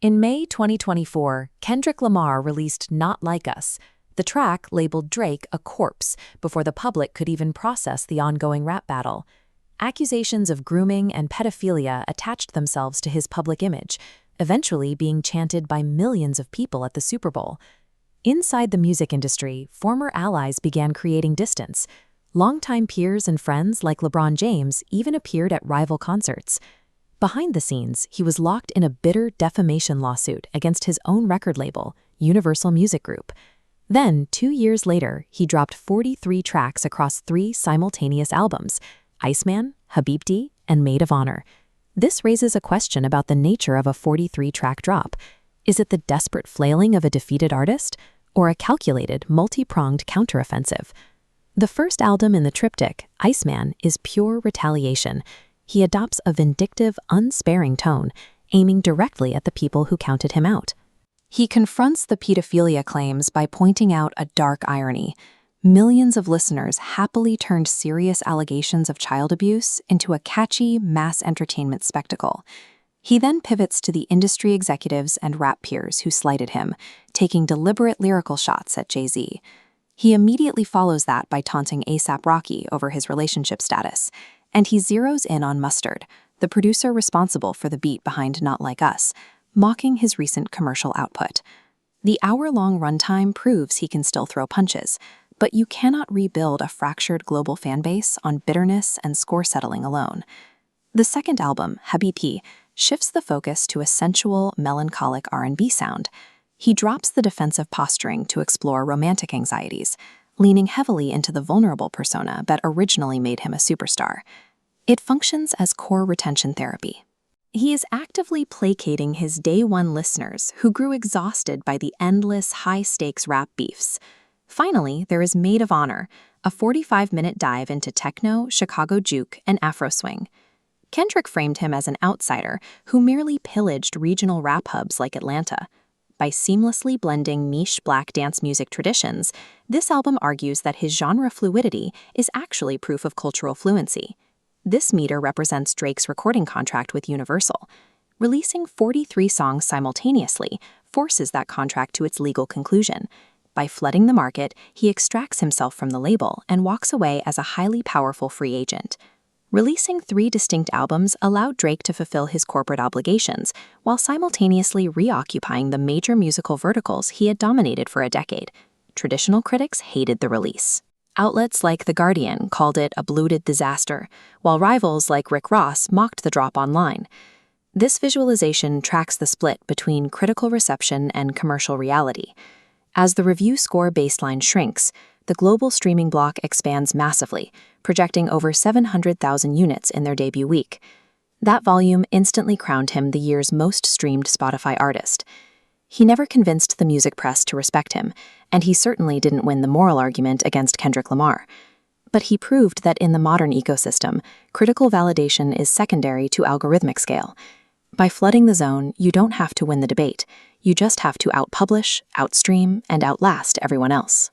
In May 2024, Kendrick Lamar released Not Like Us. The track labeled Drake a corpse before the public could even process the ongoing rap battle. Accusations of grooming and pedophilia attached themselves to his public image, eventually being chanted by millions of people at the Super Bowl. Inside the music industry, former allies began creating distance. Longtime peers and friends like LeBron James even appeared at rival concerts. Behind the scenes, he was locked in a bitter defamation lawsuit against his own record label, Universal Music Group. Then, 2 years later, he dropped 43 tracks across 3 simultaneous albums: Iceman, Habibti, and Maid of Honor. This raises a question about the nature of a 43-track drop. Is it the desperate flailing of a defeated artist, or a calculated, multi-pronged counteroffensive? The first album in the triptych, Iceman, is pure retaliation. He adopts a vindictive, unsparing tone, aiming directly at the people who counted him out. He confronts the pedophilia claims by pointing out a dark irony. Millions of listeners happily turned serious allegations of child abuse into a catchy, mass entertainment spectacle. He then pivots to the industry executives and rap peers who slighted him, taking deliberate lyrical shots at Jay-Z. He immediately follows that by taunting A$AP Rocky over his relationship status. And he zeroes in on Mustard, the producer responsible for the beat behind Not Like Us, mocking his recent commercial output. The hour-long runtime proves he can still throw punches, but you cannot rebuild a fractured global fanbase on bitterness and score-settling alone. The second album, Habibti, shifts the focus to a sensual, melancholic R&B sound. He drops the defensive posturing to explore romantic anxieties, leaning heavily into the vulnerable persona that originally made him a superstar. It functions as core retention therapy. He is actively placating his day-one listeners who grew exhausted by the endless, high-stakes rap beefs. Finally, there is Maid of Honor, a 45-minute dive into techno, Chicago juke, and Afro swing. Kendrick framed him as an outsider who merely pillaged regional rap hubs like Atlanta. By seamlessly blending niche black dance music traditions, this album argues that his genre fluidity is actually proof of cultural fluency. This meter represents Drake's recording contract with Universal. Releasing 43 songs simultaneously forces that contract to its legal conclusion. By flooding the market, he extracts himself from the label and walks away as a highly powerful free agent. Releasing 3 distinct albums allowed Drake to fulfill his corporate obligations while simultaneously reoccupying the major musical verticals he had dominated for a decade. Traditional critics hated the release. Outlets like The Guardian called it a bloated disaster, while rivals like Rick Ross mocked the drop online. This visualization tracks the split between critical reception and commercial reality. As the review score baseline shrinks, the global streaming block expands massively, projecting over 700,000 units in their debut week. That volume instantly crowned him the year's most streamed Spotify artist. He never convinced the music press to respect him, and he certainly didn't win the moral argument against Kendrick Lamar. But he proved that in the modern ecosystem, critical validation is secondary to algorithmic scale. By flooding the zone, you don't have to win the debate. You just have to outpublish, outstream, and outlast everyone else.